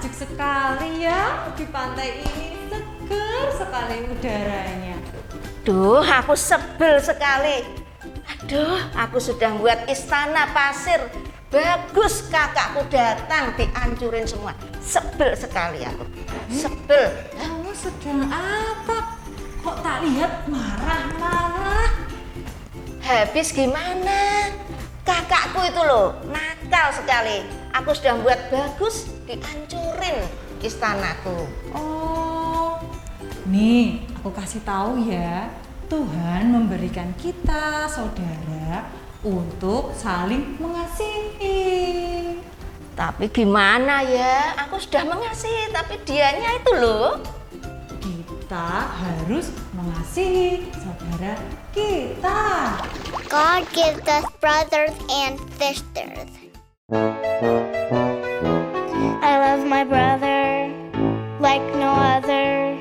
Asik sekali ya di pantai ini, seger sekali udaranya. Duh, aku sebel sekali. Aduh, aku sudah buat istana pasir. Bagus kakakku datang, dihancurin semua. Sebel sekali aku. Sebel. Kamu sedang apa? Kok tak lihat marah-marah? Habis gimana? Kakakku itu loh, nakal sekali. Aku sudah buat bagus, dihancurin istanaku. Oh, nih aku kasih tahu ya. Tuhan memberikan kita saudara untuk saling mengasihi. Tapi gimana ya? Aku sudah mengasihi, tapi dianya itu loh. Kita harus mengasihi saudara kita. God gives us brothers and sisters. I love my brother like no other.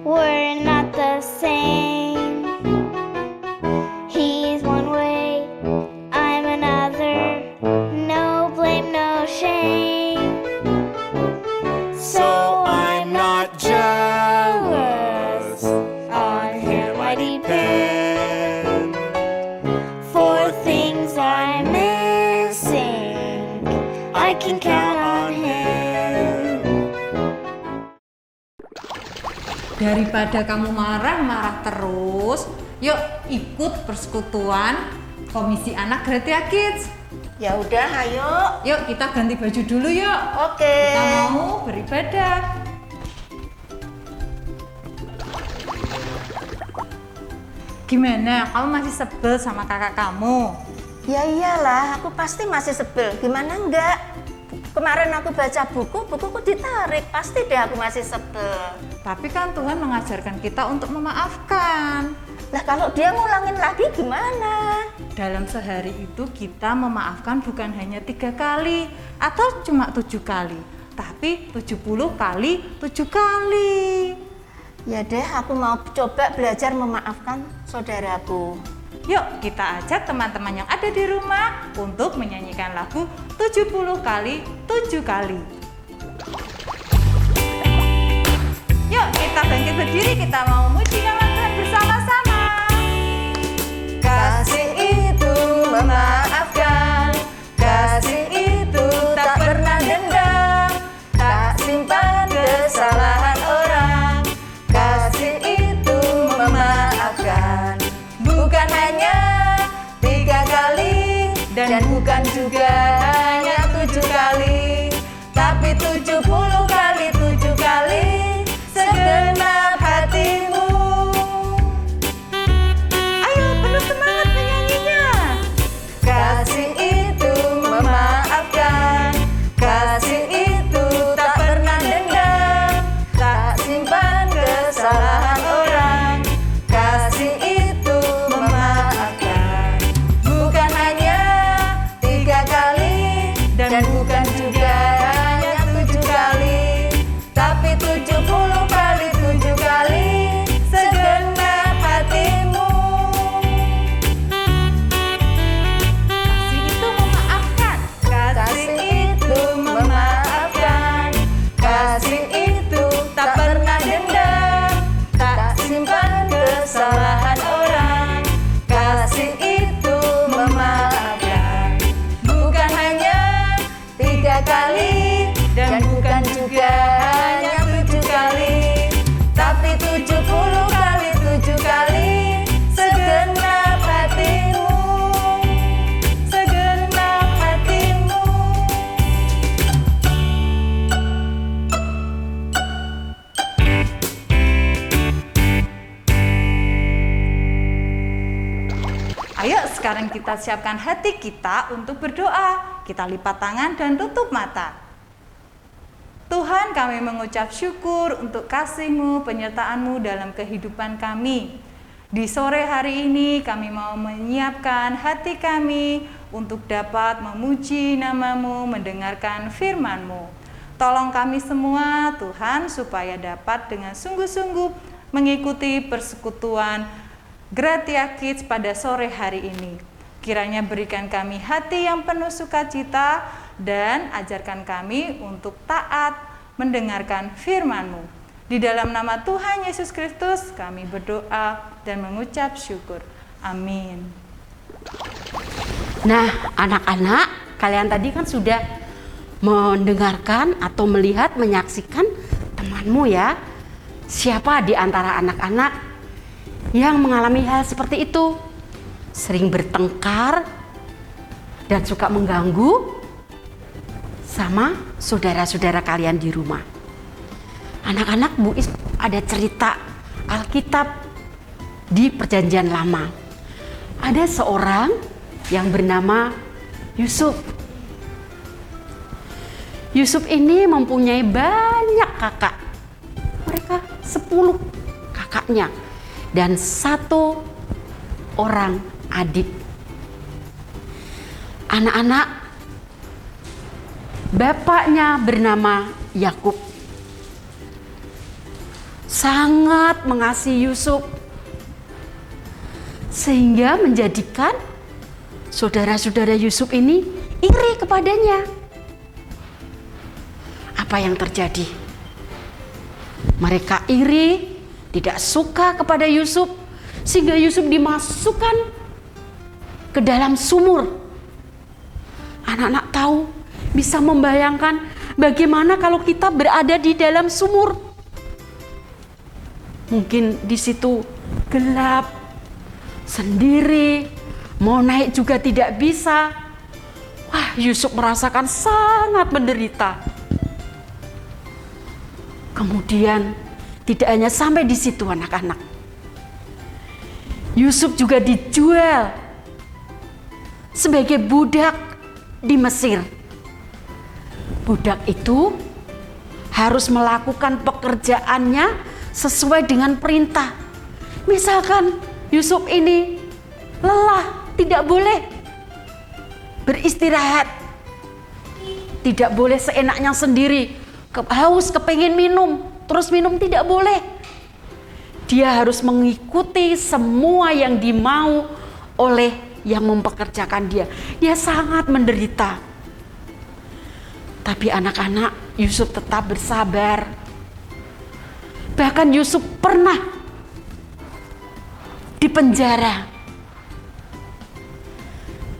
We're not the same. He's one way, I'm another. No blame, no shame. So I'm not jealous. On him I depend. For things I'm missing, I can count on him. Daripada kamu marah-marah terus, yuk ikut persekutuan Komisi Anak Gratia Kids. Ya udah, ayo. Yuk kita ganti baju dulu yuk. Oke. Kita mau beribadah. Gimana? Kamu masih sebel sama kakak kamu? Ya iyalah, aku pasti masih sebel. Gimana enggak? Kemarin aku baca bukuku ditarik. Pasti deh aku masih sebel. Tapi kan Tuhan mengajarkan kita untuk memaafkan. Nah kalau dia ngulangin lagi gimana? Dalam sehari itu kita memaafkan bukan hanya 3 kali atau cuma 7 kali, tapi 70 kali 7 kali. Ya deh, aku mau coba belajar memaafkan saudaraku. Yuk kita ajak teman-teman yang ada di rumah untuk menyanyikan lagu 70 kali 7 kali. Yuk kita bangkit berdiri, kita mau muji nama Tuhan bersama-sama. Kasih itu memaafkan, kasih itu tak pernah dendam, tak simpan kesalahan orang. Kasih itu memaafkan, bukan hanya 3 kali dan bukan juga hanya 7 kali, tapi 70 kali 7 kali segenap hatimu. Ayo penuh semangat menyanyinya. Kasih itu memaafkan, kasih itu tak pernah dendam, tak simpan kesalahan orang. Kasih itu memaafkan, bukan hanya 3 kali dan bukan juga hanya 7 kali, tapi 70 kali 7 kali segenap hatimu. Kasih itu memaafkan. Kasih itu memaafkan, kasih itu tak pernah dendam, tak simpan kesalahan orang. Kasih itu memaafkan, bukan hanya 3 kali dan bukan juga hanya 7 kali, tapi 70 kali 7 kali segenap hatimu. Segenap hatimu. Ayo sekarang kita siapkan hati kita untuk berdoa. Kita lipat tangan dan tutup mata. Tuhan, kami mengucap syukur untuk kasih-Mu, penyertaan-Mu dalam kehidupan kami. Di sore hari ini kami mau menyiapkan hati kami untuk dapat memuji nama-Mu, mendengarkan firman-Mu. Tolong kami semua Tuhan supaya dapat dengan sungguh-sungguh mengikuti persekutuan Gratia Kids pada sore hari ini. Kiranya berikan kami hati yang penuh sukacita dan ajarkan kami untuk taat, mendengarkan firman-Mu. Di dalam nama Tuhan Yesus Kristus kami berdoa dan mengucap syukur. Amin. Nah, anak-anak, kalian tadi kan sudah mendengarkan atau melihat, menyaksikan temanmu ya. Siapa di antara anak-anak yang mengalami hal seperti itu? Sering bertengkar dan suka mengganggu sama saudara-saudara kalian di rumah. Anak-anak, Bu Is ada cerita Alkitab di Perjanjian Lama. Ada seorang yang bernama Yusuf. Yusuf ini mempunyai banyak kakak. Mereka 10 kakaknya dan 1 orang adik. Anak-anak, bapaknya bernama Yakub. Sangat mengasihi Yusuf sehingga menjadikan saudara-saudara Yusuf ini iri kepadanya. Apa yang terjadi? Mereka iri, tidak suka kepada Yusuf, sehingga Yusuf dimasukkan ke dalam sumur. Anak-anak tahu, bisa membayangkan bagaimana kalau kita berada di dalam sumur. Mungkin di situ gelap, sendiri, mau naik juga tidak bisa. Wah, Yusuf merasakan sangat menderita. Kemudian tidak hanya sampai di situ anak-anak. Yusuf juga dijual sebagai budak di Mesir. Budak itu harus melakukan pekerjaannya sesuai dengan perintah. Misalkan Yusuf ini lelah, tidak boleh beristirahat, tidak boleh seenaknya sendiri, haus kepengin minum, terus minum, tidak boleh. Dia harus mengikuti semua yang dimau oleh yang mempekerjakan dia. Dia sangat menderita. Tapi anak-anak, Yusuf tetap bersabar. Bahkan Yusuf pernah dipenjara.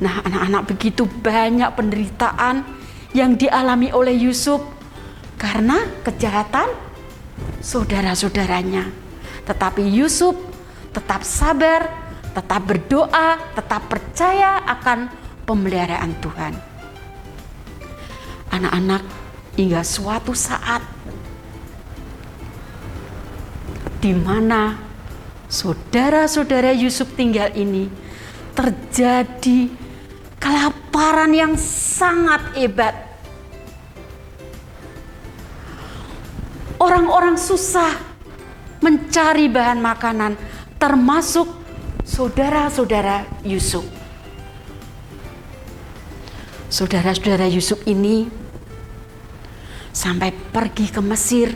Nah, anak-anak, begitu banyak penderitaan yang dialami oleh Yusuf karena kejahatan saudara-saudaranya. Tetapi Yusuf tetap sabar, tetap berdoa, tetap percaya akan pemeliharaan Tuhan. Anak-anak, hingga suatu saat di mana saudara-saudara Yusuf tinggal ini terjadi kelaparan yang sangat hebat. Orang-orang susah mencari bahan makanan, termasuk saudara-saudara Yusuf. Saudara-saudara Yusuf ini sampai pergi ke Mesir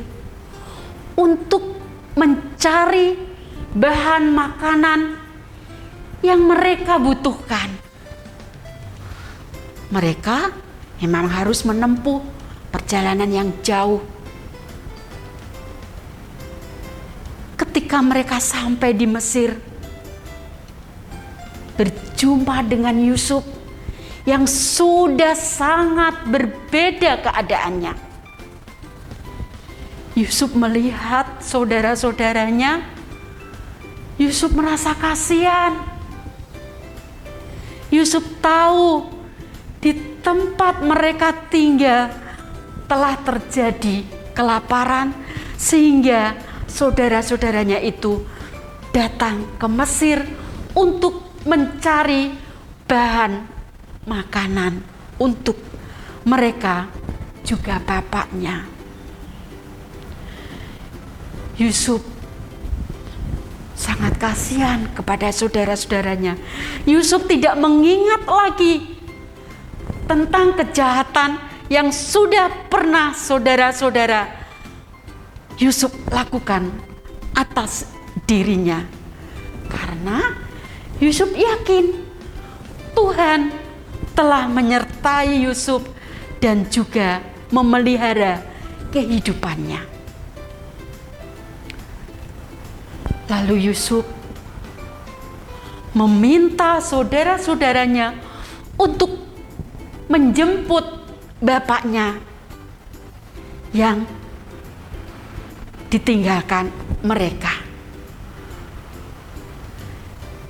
untuk mencari bahan makanan yang mereka butuhkan. Mereka memang harus menempuh perjalanan yang jauh. Ketika mereka sampai di Mesir, berjumpa dengan Yusuf yang sudah sangat berbeda keadaannya. Yusuf melihat saudara-saudaranya, Yusuf merasa kasihan. Yusuf tahu di tempat mereka tinggal telah terjadi kelaparan, sehingga saudara-saudaranya itu datang ke Mesir untuk mencari bahan makanan untuk mereka juga bapaknya. Yusuf sangat kasihan kepada saudara-saudaranya. Yusuf tidak mengingat lagi tentang kejahatan yang sudah pernah saudara-saudara Yusuf lakukan atas dirinya. Karena Yusuf yakin Tuhan telah menyertai Yusuf dan juga memelihara kehidupannya. Lalu Yusuf meminta saudara-saudaranya untuk menjemput bapaknya yang ditinggalkan mereka.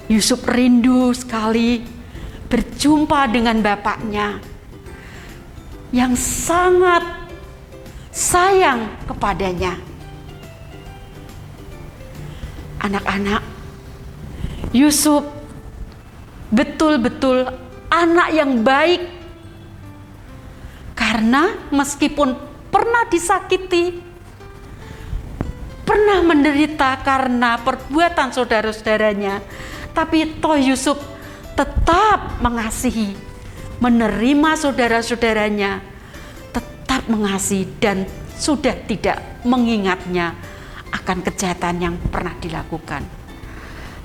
Yusuf rindu sekali berjumpa dengan bapaknya yang sangat sayang kepadanya. Anak-anak, Yusuf betul-betul anak yang baik, karena meskipun pernah disakiti, pernah menderita karena perbuatan saudara-saudaranya, tapi toh Yusuf tetap mengasihi, menerima saudara-saudaranya, tetap mengasihi dan sudah tidak mengingatnya akan kejahatan yang pernah dilakukan.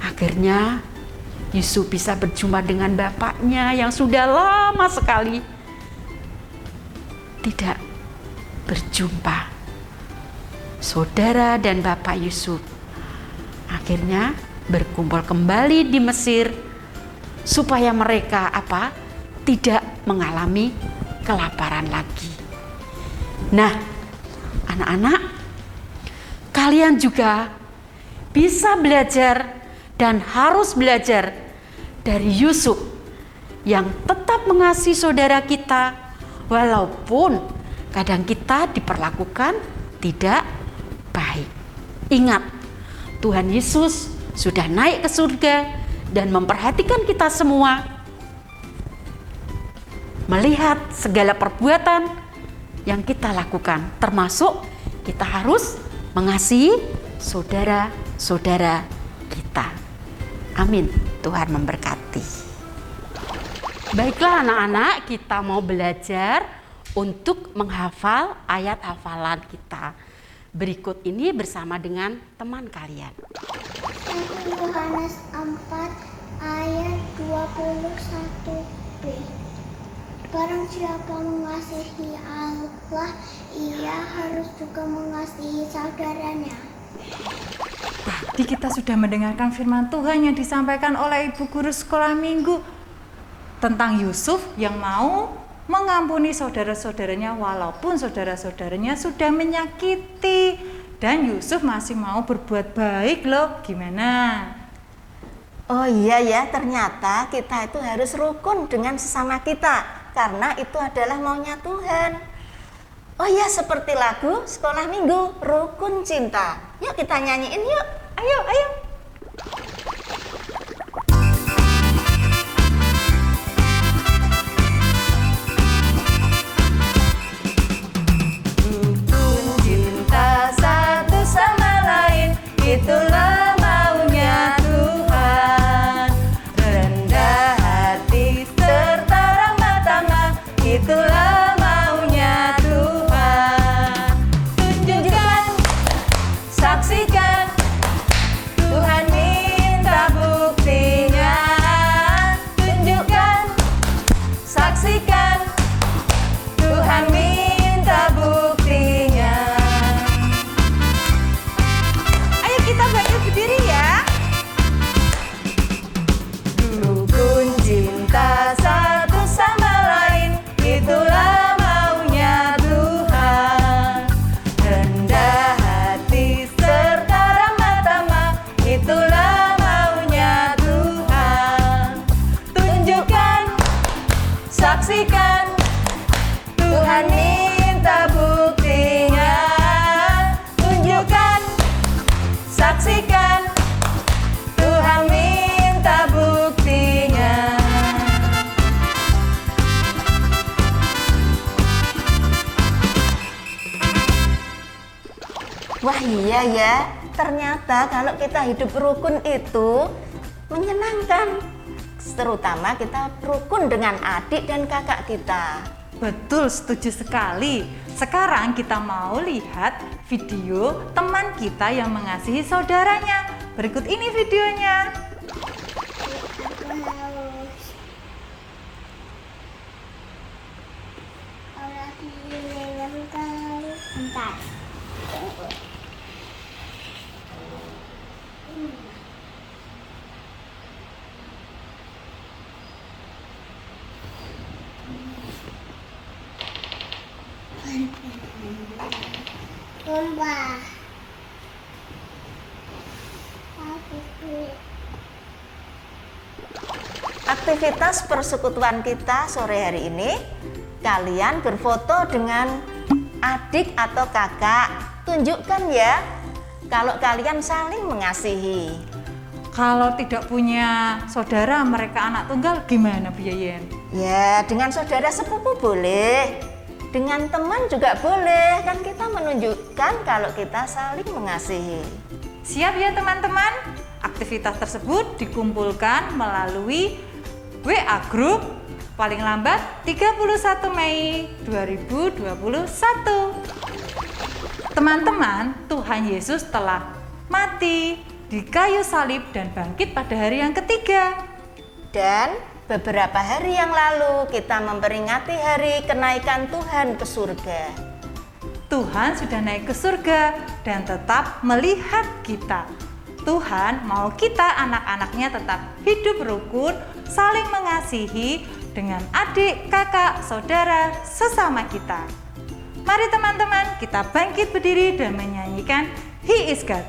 Akhirnya Yusuf bisa berjumpa dengan bapaknya yang sudah lama sekali tidak berjumpa. Saudara dan bapak Yusuf akhirnya berkumpul kembali di Mesir supaya mereka tidak mengalami kelaparan lagi. Nah, anak-anak, kalian juga bisa belajar dan harus belajar dari Yusuf yang tetap mengasihi saudara kita walaupun kadang kita diperlakukan tidak baik. Ingat, Tuhan Yesus sudah naik ke surga dan memperhatikan kita semua, melihat segala perbuatan yang kita lakukan, termasuk kita harus mengasihi saudara-saudara kita. Amin. Tuhan memberkati. Baiklah anak-anak, kita mau belajar untuk menghafal ayat hafalan kita. Berikut ini bersama dengan teman kalian. 1 Yohanes 4 ayat 21b. Barang siapa mengasihi Allah, ia harus juga mengasihi saudaranya. Tadi kita sudah mendengarkan firman Tuhan yang disampaikan oleh Ibu Guru Sekolah Minggu tentang Yusuf yang mau mengampuni saudara-saudaranya walaupun saudara-saudaranya sudah menyakiti, dan Yusuf masih mau berbuat baik loh. Gimana? Oh iya ya, ternyata kita itu harus rukun dengan sesama kita karena itu adalah maunya Tuhan. Oh iya, seperti lagu Sekolah Minggu, Rukun Cinta. Yuk kita nyanyiin yuk. Ayo, ayo. Rukun cinta satu sama lain, itulah maunya Tuhan. Rendah hati serta ramah tamah, itulah maunya Tuhan. Tunjukkan, saksikan, Tuhan minta buktinya. Tunjukkan, saksikan, Tuhan minta buktinya. Ayo kita bangkit berdiri ya. Rukun cinta satu sama lain, itulah maunya Tuhan. Rendah hati serta ramah tamah, itulah maunya Tuhan. Tunjukkan, saksikan, Tuhan minta buktinya. Tunjukkan, saksikan, Tuhan minta buktinya. Wah iya ya, ternyata kalau kita hidup rukun itu menyenangkan. Terutama kita rukun dengan adik dan kakak kita. Betul, setuju sekali. Sekarang kita mau lihat video teman kita yang mengasihi saudaranya. Berikut ini videonya. Aku haus. Allah Bentar. Lomba. Aktivitas persekutuan kita sore hari ini, kalian berfoto dengan adik atau kakak. Tunjukkan ya kalau kalian saling mengasihi. Kalau tidak punya saudara, mereka anak tunggal, gimana Bu Yeyen? Ya, dengan saudara sepupu boleh, dengan teman juga boleh. Kan kita menunjukkan kalau kita saling mengasihi. Siap ya teman-teman? Aktivitas tersebut dikumpulkan melalui WA Group paling lambat 31 Mei 2021. Teman-teman, Tuhan Yesus telah mati di kayu salib dan bangkit pada hari yang ketiga. Dan beberapa hari yang lalu kita memperingati hari kenaikan Tuhan ke surga. Tuhan sudah naik ke surga dan tetap melihat kita. Tuhan mau kita anak-anaknya tetap hidup rukun, saling mengasihi dengan adik, kakak, saudara, sesama kita. Mari teman-teman, kita bangkit berdiri dan menyanyikan He is God.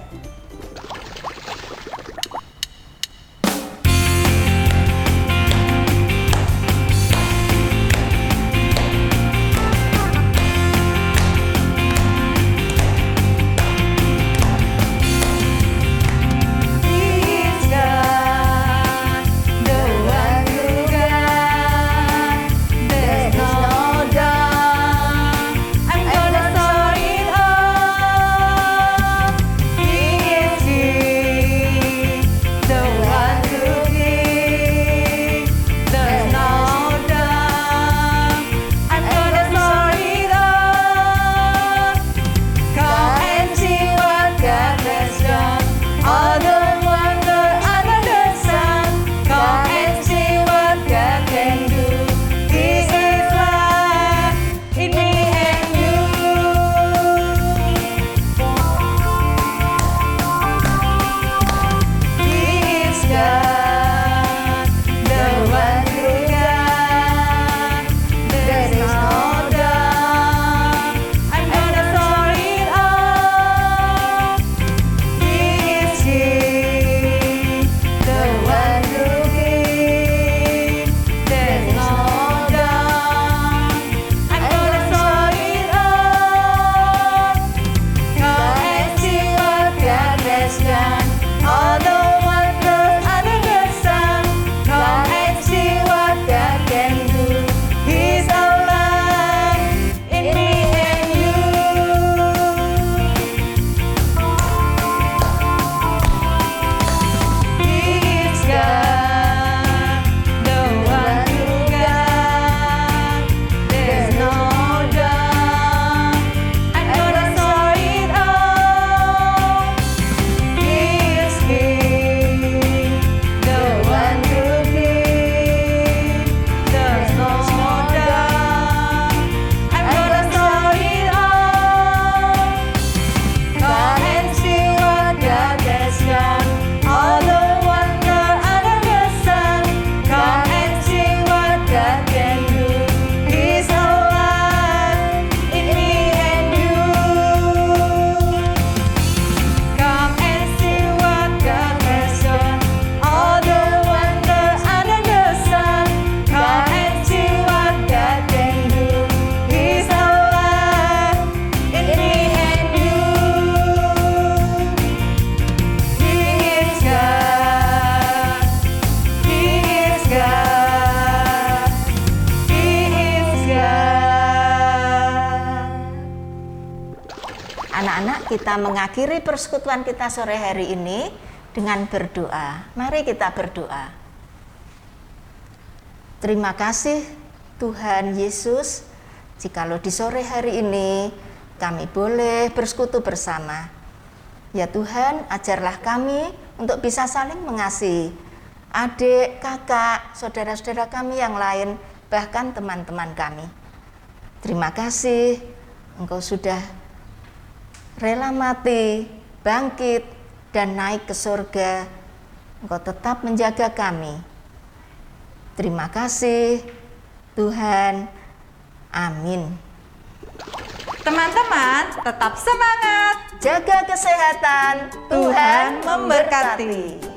Anak-anak, kita mengakhiri persekutuan kita sore hari ini dengan berdoa. Mari kita berdoa. Terima kasih Tuhan Yesus, jikalau di sore hari ini kami boleh bersekutu bersama. Ya Tuhan, ajarlah kami untuk bisa saling mengasihi adik, kakak, saudara-saudara kami yang lain, bahkan teman-teman kami. Terima kasih Engkau sudah rela mati, bangkit, dan naik ke surga, Engkau tetap menjaga kami. Terima kasih Tuhan. Amin. Teman-teman, tetap semangat. Jaga kesehatan, Tuhan memberkati.